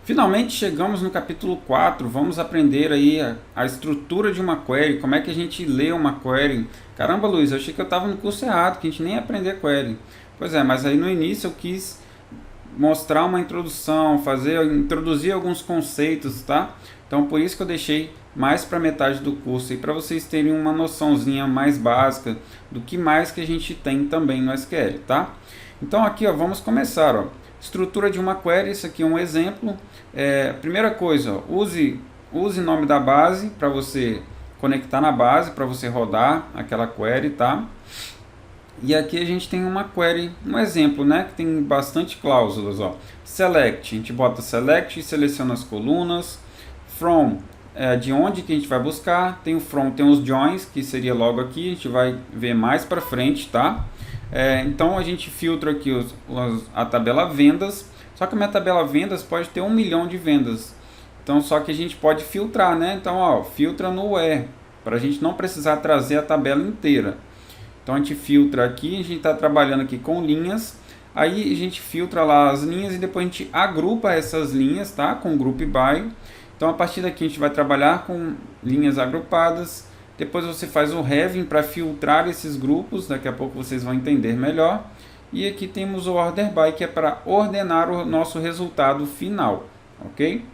Finalmente chegamos no capítulo 4, vamos aprender aí a estrutura de uma query, como é que a gente lê uma query. Caramba, Luiz, eu achei que eu estava no curso errado, que a gente nem ia aprender query. Pois é, mas aí no início eu quis mostrar uma introdução, introduzir alguns conceitos, tá? Então por isso que eu deixei mais para metade do curso, e para vocês terem uma noçãozinha mais básica do que mais que a gente tem também no SQL, tá? Então aqui, ó, vamos começar, ó. Estrutura de uma query, isso aqui é um exemplo. Primeira coisa, ó, use nome da base para você conectar na base, para você rodar aquela query, tá? E aqui a gente tem uma query, um exemplo, né, que tem bastante cláusulas, ó. Select, a gente bota select e seleciona as colunas. From, de onde que a gente vai buscar. Tem o from, tem os joins, que seria logo aqui, a gente vai ver mais para frente, tá? Então a gente filtra aqui a tabela vendas, só que a minha tabela vendas pode ter 1 milhão de vendas. Então só que a gente pode filtrar, né? Então, ó, filtra no where, para a gente não precisar trazer a tabela inteira. Então a gente filtra aqui, a gente está trabalhando aqui com linhas, aí a gente filtra lá as linhas e depois a gente agrupa essas linhas, tá? Com group by. Então a partir daqui a gente vai trabalhar com linhas agrupadas, depois você faz o having para filtrar esses grupos, daqui a pouco vocês vão entender melhor. E aqui temos o order by, que é para ordenar o nosso resultado final, ok?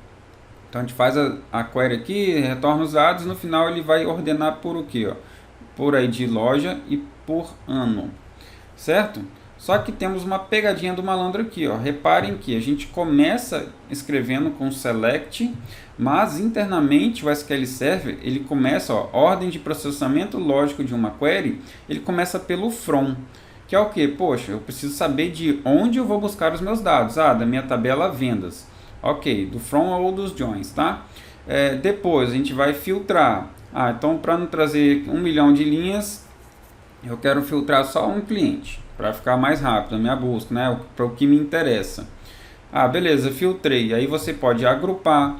Então a gente faz a query aqui, retorna os dados, no final ele vai ordenar por o quê? Ó? Por ID loja e por ano, certo? Só que temos uma pegadinha do malandro aqui, ó. Reparem que a gente começa escrevendo com select, mas internamente o SQL Server, ele começa, ó, ordem de processamento lógico de uma query, ele começa pelo from, que é o que? Poxa, eu preciso saber de onde eu vou buscar os meus dados. Da minha tabela vendas. Ok, do from ou dos joins, tá? Depois a gente vai filtrar. Então para não trazer 1 milhão de linhas, eu quero filtrar só um cliente, para ficar mais rápido a minha busca, né? Para o que me interessa. Beleza, filtrei. Aí você pode agrupar,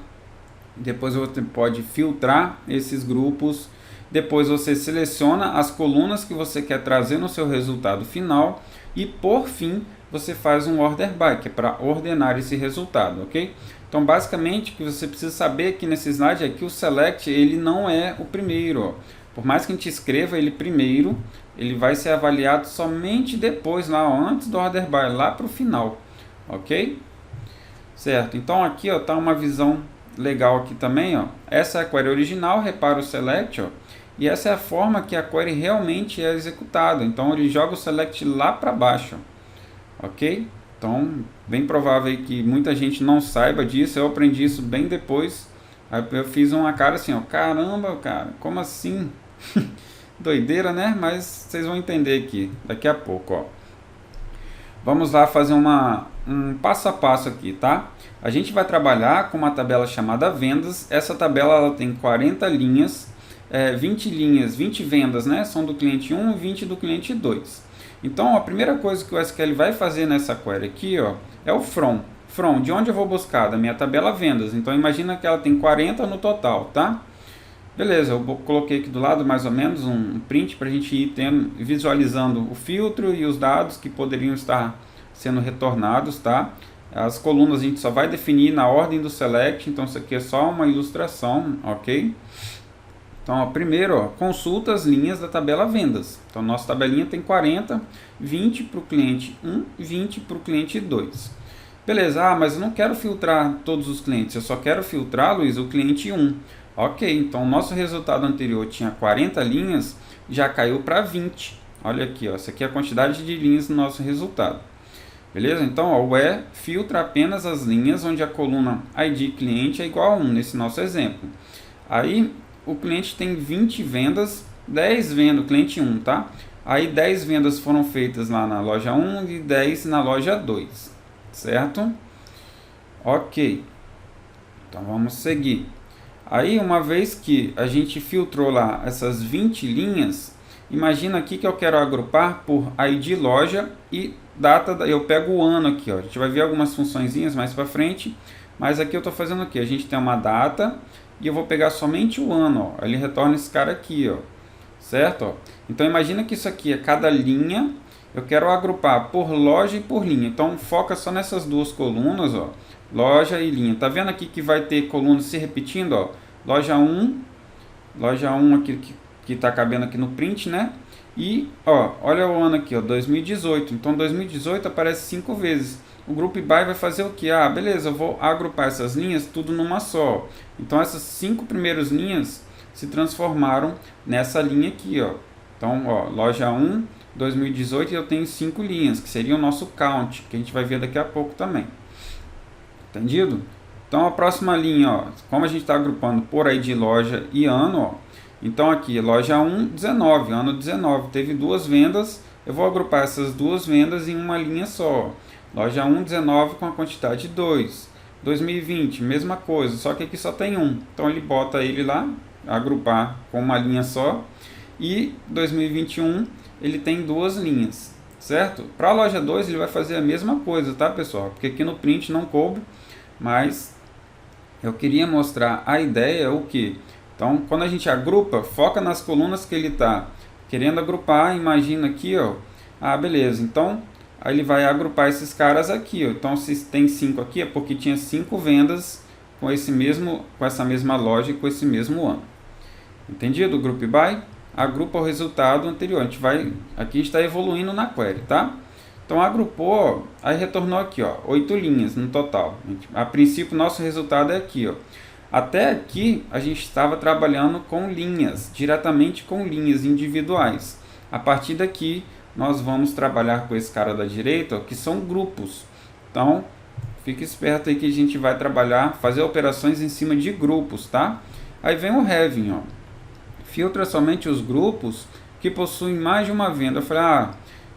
depois você pode filtrar esses grupos, depois você seleciona as colunas que você quer trazer no seu resultado final e por fim você faz um order by, que é para ordenar esse resultado, ok? Então basicamente o que você precisa saber aqui nesse slide é que o select ele não é o primeiro, ó. Por mais que a gente escreva ele primeiro, ele vai ser avaliado somente depois, lá antes do order by, lá para o final, ok? Certo, então aqui está uma visão legal aqui também, ó. Essa é a query original, repara o select, ó, e essa é a forma que a query realmente é executada. Então ele joga o select lá para baixo, ok? Então bem provável que muita gente não saiba disso, eu aprendi isso bem depois. Aí eu fiz uma cara assim, ó, caramba, cara, como assim? Doideira, né? Mas vocês vão entender aqui daqui a pouco, ó. Vamos lá fazer um passo a passo aqui, tá? A gente vai trabalhar com uma tabela chamada vendas. Essa tabela ela tem 40 linhas, 20 linhas, 20 vendas, né? São do cliente 1 e 20 do cliente 2. Então, a primeira coisa que o SQL vai fazer nessa query aqui, ó, é o from. From, de onde eu vou buscar? Da minha tabela vendas. Então, imagina que ela tem 40 no total, tá? Beleza, eu coloquei aqui do lado mais ou menos um print para a gente ir visualizando o filtro e os dados que poderiam estar sendo retornados, tá? As colunas a gente só vai definir na ordem do select, então isso aqui é só uma ilustração, ok? Então, ó, primeiro, ó, consulta as linhas da tabela vendas. Então, nossa tabelinha tem 40, 20 para o cliente 1 e 20 para o cliente 2. Beleza, mas eu não quero filtrar todos os clientes, eu só quero filtrar, Luiz, o cliente 1. Ok, então o nosso resultado anterior tinha 40 linhas, já caiu para 20. Olha aqui, ó, essa aqui é a quantidade de linhas do nosso resultado. Beleza? Então, ó, o where filtra apenas as linhas onde a coluna ID cliente é igual a 1, nesse nosso exemplo. Aí, o cliente tem 20 vendas, 10 vendas, cliente 1, tá? Aí, 10 vendas foram feitas lá na loja 1 e 10 na loja 2, certo? Ok. Então, vamos seguir. Aí, uma vez que a gente filtrou lá essas 20 linhas, imagina aqui que eu quero agrupar por ID loja e data. Eu pego o ano aqui, ó. A gente vai ver algumas funçõezinhas mais para frente, mas aqui eu estou fazendo o que? A gente tem uma data e eu vou pegar somente o ano, ó. Ele retorna esse cara aqui, ó. Certo? Ó. Então, imagina que isso aqui é cada linha. Eu quero agrupar por loja e por linha. Então, foca só nessas duas colunas, ó. loja e linha. Tá vendo aqui que vai ter colunas se repetindo, ó? Loja um aqui que tá cabendo aqui no print, né? E, ó, olha o ano aqui, ó, 2018. Então, 2018 aparece 5 vezes. O Group By vai fazer o que? Ah, beleza, eu vou agrupar essas linhas tudo numa só. Então, essas 5 primeiras linhas se transformaram nessa linha aqui, ó. Então, ó, loja 1, 2018, eu tenho 5 linhas, que seria o nosso count, que a gente vai ver daqui a pouco também. Entendido? Então, a próxima linha, ó, como a gente está agrupando por aí de loja e ano, ó, então aqui, loja 1, 19, ano 19, teve 2 vendas, eu vou agrupar essas 2 vendas em uma linha só. Loja 1, 19 com a quantidade 2. 2020, mesma coisa, só que aqui só tem um. Então ele bota ele lá, agrupar com uma linha só. E 2021 ele tem 2 linhas, certo? Para a loja 2 ele vai fazer a mesma coisa, tá pessoal? Porque aqui no print não coube, mas eu queria mostrar a ideia, o que? Então, quando a gente agrupa, foca nas colunas que ele está querendo agrupar. Imagina aqui, ó. Ah, beleza. Então, aí ele vai agrupar esses caras aqui, ó. Então, se tem 5 aqui, é porque tinha 5 vendas com essa mesma loja e com esse mesmo ano. Entendido? Group By agrupa o resultado anterior. Aqui a gente está evoluindo na query, tá? Então, agrupou, ó, aí retornou aqui, ó, 8 linhas no total. A princípio, nosso resultado é aqui, ó. Até aqui a gente estava trabalhando com linhas, diretamente com linhas individuais. A partir daqui nós vamos trabalhar com esse cara da direita, ó, que são grupos. Então fique esperto aí que a gente vai trabalhar, fazer operações em cima de grupos, tá? Aí vem o having, ó. Filtra somente os grupos que possuem mais de uma venda. Eu falei,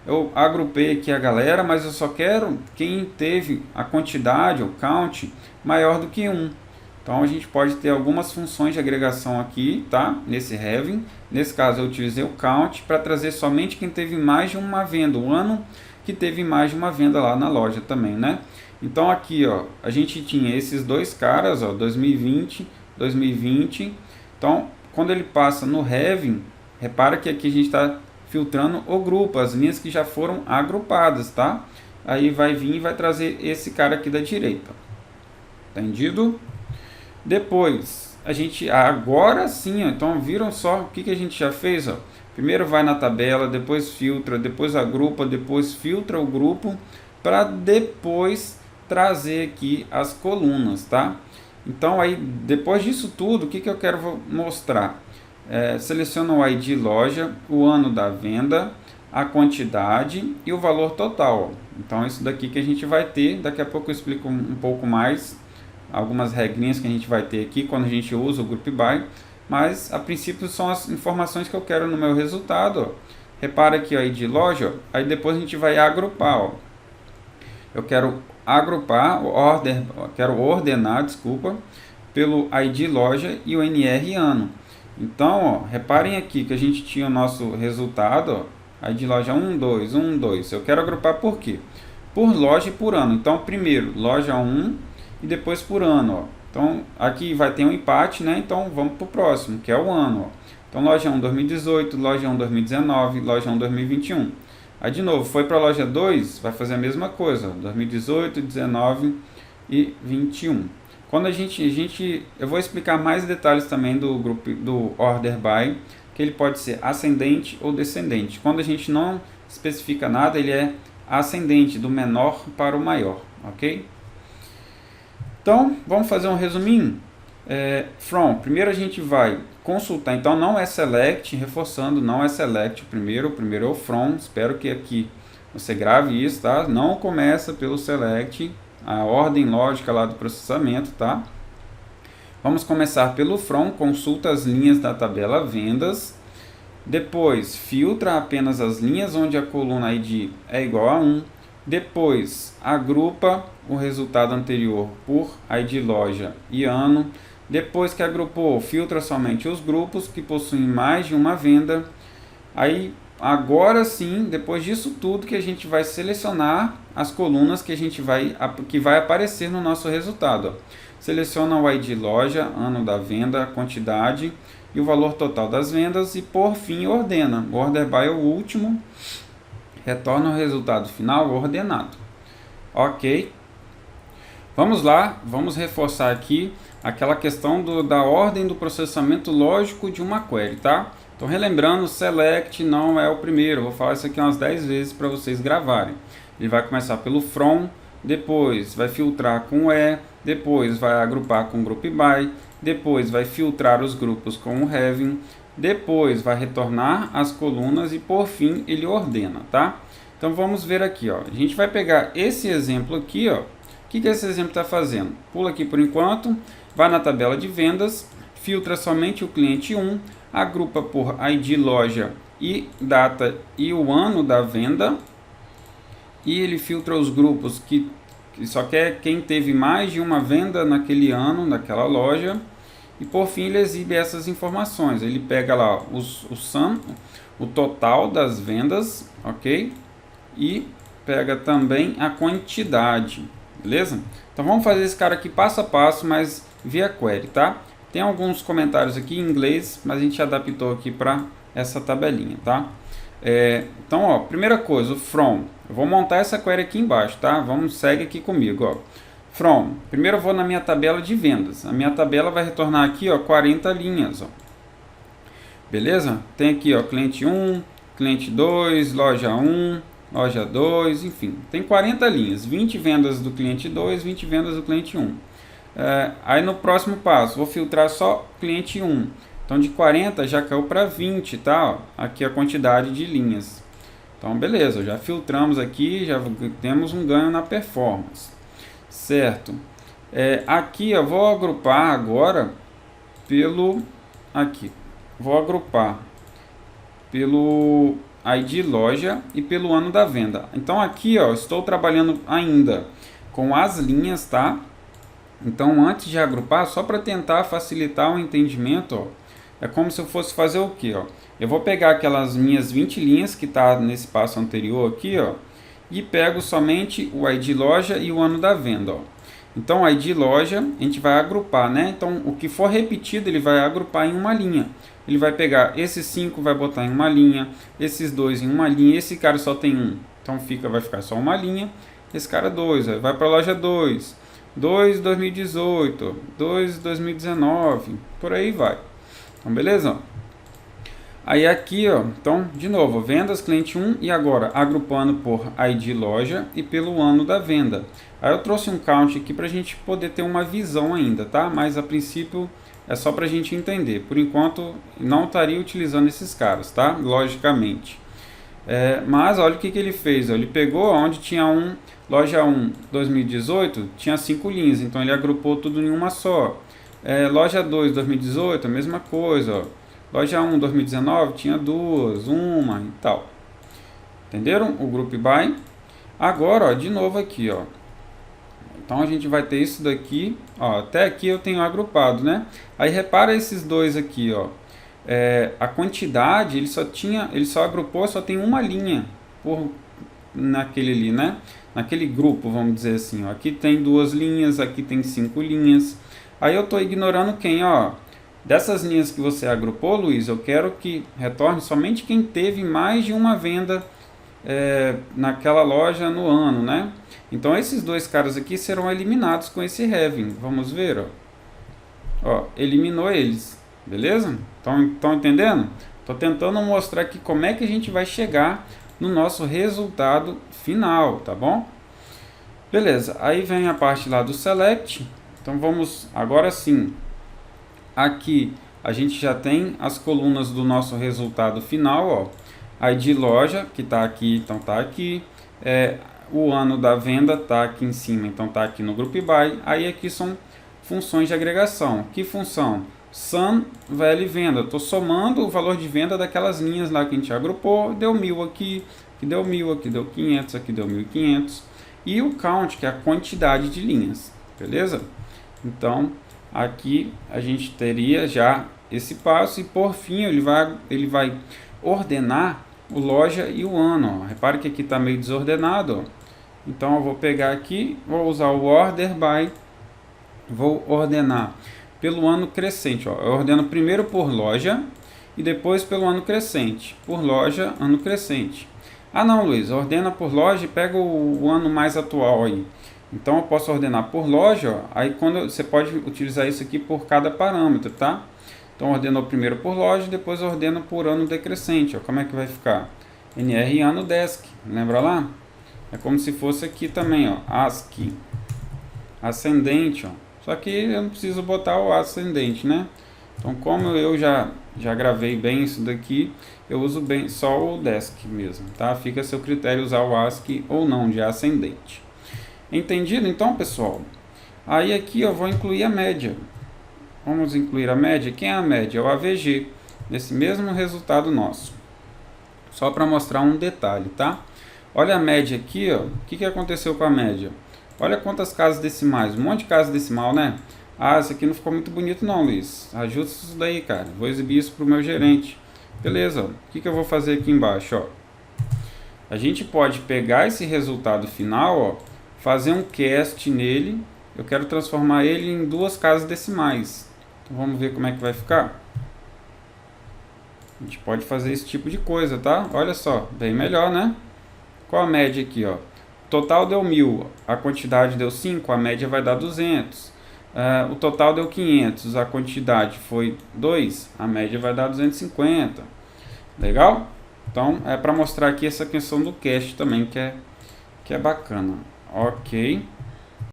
eu agrupei aqui a galera, mas eu só quero quem teve a quantidade, o count, maior do que 1. Então, a gente pode ter algumas funções de agregação aqui, tá? Nesse having. Nesse caso, eu utilizei o count para trazer somente quem teve mais de uma venda. O ano que teve mais de uma venda lá na loja também, né? Então, aqui, ó, a gente tinha esses 2 caras, ó, 2020, 2020. Então, quando ele passa no having, repara que aqui a gente está filtrando o grupo, as linhas que já foram agrupadas, tá? Aí vai vir e vai trazer esse cara aqui da direita. Entendido? Depois, a gente, agora sim, ó, então viram só o que a gente já fez, ó. Primeiro vai na tabela, depois filtra, depois agrupa, depois filtra o grupo, para depois trazer aqui as colunas, tá? Então aí, depois disso tudo, o que eu quero mostrar? Seleciona o ID loja, o ano da venda, a quantidade e o valor total, ó. Então isso daqui que a gente vai ter, daqui a pouco eu explico um pouco mais, algumas regrinhas que a gente vai ter aqui quando a gente usa o Group By, mas a princípio são as informações que eu quero no meu resultado, ó. Repara aqui, ó, ID loja, ó. Aí depois a gente vai agrupar, ó. Eu quero agrupar, quero ordenar, desculpa, pelo ID loja e o NR ano. Então, ó, reparem aqui que a gente tinha o nosso resultado, ó, ID loja 1, 2, 1, 2. Eu quero agrupar por quê? Por loja e por ano. Então, primeiro, loja 1, e depois por ano, ó. Então aqui vai ter um empate, né? Então vamos para o próximo, que é o ano, ó. Então loja 1 2018, loja 1 2019, loja 1 2021. Aí de novo, foi para a loja 2, vai fazer a mesma coisa, ó, 2018, 19 e 21. Quando eu vou explicar mais detalhes também do grupo do order by, que ele pode ser ascendente ou descendente. Quando a gente não especifica nada, ele é ascendente, do menor para o maior, ok? Então, vamos fazer um resuminho. Primeiro a gente vai consultar, então não é select, reforçando, não é select o primeiro é o from. Espero que aqui você grave isso, tá? Não começa pelo select, a ordem lógica lá do processamento, tá? Vamos começar pelo from, consulta as linhas da tabela vendas, depois filtra apenas as linhas onde a coluna ID é igual a 1, depois agrupa o resultado anterior por ID loja e ano. Depois que agrupou, filtra somente os grupos que possuem mais de uma venda. Aí, agora sim, depois disso tudo, que a gente vai selecionar as colunas que vai aparecer no nosso resultado. Seleciona o ID loja, ano da venda, a quantidade e o valor total das vendas. E por fim, ordena. O order by é o último. Retorna o resultado final ordenado. Ok. Vamos lá, vamos reforçar aqui aquela questão da ordem do processamento lógico de uma query, tá? Então, relembrando, select não é o primeiro. Vou falar isso aqui umas 10 vezes para vocês gravarem. Ele vai começar pelo from, depois vai filtrar com e, depois vai agrupar com group by, depois vai filtrar os grupos com o having, depois vai retornar as colunas e por fim ele ordena, tá? Então vamos ver aqui, ó. A gente vai pegar esse exemplo aqui, ó. O que esse exemplo está fazendo? Pula aqui por enquanto, vai na tabela de vendas, filtra somente o cliente 1, agrupa por ID loja e data e o ano da venda, e ele filtra os grupos que só quer quem teve mais de uma venda naquele ano, naquela loja, e por fim ele exibe essas informações. Ele pega lá o sum, o total das vendas, ok? E pega também a quantidade, beleza? Então vamos fazer esse cara aqui passo a passo, mas via query, tá? Tem alguns comentários aqui em inglês, mas a gente adaptou aqui para essa tabelinha, tá? Então, ó, primeira coisa, o from. Eu vou montar essa query aqui embaixo, tá? Segue aqui comigo, ó. From. Primeiro eu vou na minha tabela de vendas. A minha tabela vai retornar aqui, ó, 40 linhas, ó. Beleza? Tem aqui, ó, cliente 1, cliente 2, loja 1, loja 2, enfim. Tem 40 linhas, 20 vendas do cliente 2, 20 vendas do cliente 1. Aí no próximo passo, vou filtrar só cliente 1. Então de 40 já caiu para 20, tá? Ó, aqui a quantidade de linhas. Então beleza, já filtramos aqui, já temos um ganho na performance. Certo. Aqui eu vou agrupar agora pelo... Aqui. Vou agrupar pelo ID loja e pelo ano da venda. Então aqui, ó, estou trabalhando ainda com as linhas, tá? Então antes de agrupar, só para tentar facilitar o entendimento, ó, é como se eu fosse fazer o quê, ó? Eu vou pegar aquelas minhas 20 linhas que está nesse passo anterior aqui, ó, e pego somente o ID loja e o ano da venda, ó. Então o ID loja a gente vai agrupar, né? Então o que for repetido ele vai agrupar em uma linha. Ele vai pegar esses 5, vai botar em uma linha, esses 2 em uma linha, esse cara só tem 1, então vai ficar só uma linha, esse cara 2, vai para a loja 2, 2 2018, 2 2019, por aí vai. Então beleza? Aí aqui, ó, então de novo, vendas cliente 1 e agora agrupando por ID loja e pelo ano da venda. Aí eu trouxe um count aqui para a gente poder ter uma visão ainda, tá? Mas a princípio é só para a gente entender. Por enquanto não estaria utilizando esses caras, tá? Logicamente. Mas olha o que ele fez. Ó. Ele pegou onde tinha loja 1 2018, tinha 5 linhas, então ele agrupou tudo em uma só. Loja 2 2018, a mesma coisa. Ó. Loja 1 2019 tinha 2, uma e tal. Entenderam? O group by. Agora, ó, de novo aqui, ó. Então a gente vai ter isso daqui, ó, até aqui eu tenho agrupado, né? Aí repara esses dois aqui, ó. A quantidade, ele só agrupou, só tem uma linha naquele ali, né? Naquele grupo, vamos dizer assim, ó. Aqui tem 2 linhas, aqui tem 5 linhas. Aí eu estou ignorando quem, ó. Dessas linhas que você agrupou, Luiz, eu quero que retorne somente quem teve mais de uma venda naquela loja no ano, né? Então esses dois caras aqui serão eliminados com esse having. Vamos ver, ó, eliminou eles, beleza? Estão entendendo? Estou tentando mostrar aqui como é que a gente vai chegar no nosso resultado final, tá bom? Beleza, aí vem a parte lá do select. Então vamos, agora sim, aqui a gente já tem as colunas do nosso resultado final, ó. ID loja, que está aqui, então está aqui. O ano da venda está aqui em cima, então está aqui no group by. Aí aqui são funções de agregação. Que função? Sum, value venda. Estou somando o valor de venda daquelas linhas lá que a gente agrupou. Deu 1000 aqui, aqui deu 1000, aqui deu 500, aqui deu 1500. E o count, que é a quantidade de linhas, beleza? Então, aqui a gente teria já esse passo e por fim ele vai ordenar o loja e o ano. Ó. Repare que aqui está meio desordenado. Ó. Então eu vou pegar aqui, vou usar o order by, vou ordenar pelo ano crescente. Ó. Eu ordeno primeiro por loja e depois pelo ano crescente. Por loja, ano crescente. Ah não, Luiz, ordena por loja e pega o ano mais atual aí. Então eu posso ordenar por loja, ó, aí você pode utilizar isso aqui por cada parâmetro, tá? Então ordenou primeiro por loja, depois ordena por ano decrescente, ó. Como é que vai ficar? NR ano desk, lembra lá? É como se fosse aqui também, ó, ASCII, ascendente, ó. Só que eu não preciso botar o ascendente, né? Então como eu já gravei bem isso daqui, eu uso bem só o desk mesmo, tá? Fica a seu critério usar o ASCII ou não, de ascendente. Entendido então, pessoal? Aí aqui eu vou incluir a média. Vamos incluir a média. Quem é a média? É o AVG, desse mesmo resultado nosso. Só para mostrar um detalhe, tá? Olha a média aqui, ó. O que aconteceu com a média? Olha quantas casas decimais. Um monte de casa decimal, né? Ah, isso aqui não ficou muito bonito não, Luiz. Ajusta isso daí, cara. Vou exibir isso para o meu gerente. Beleza, ó. O que eu vou fazer aqui embaixo, ó? A gente pode pegar esse resultado final, ó, fazer um cast nele. Eu quero transformar ele em duas casas decimais. Então vamos ver como é que vai ficar. A gente pode fazer esse tipo de coisa, tá? Olha só, bem melhor, né? Qual a média aqui, ó? O total deu 1000, a quantidade deu 5, a média vai dar 200. O total deu 500, a quantidade foi 2, a média vai dar 250. Legal? Então, é para mostrar aqui essa questão do cast também, que é bacana. Ok.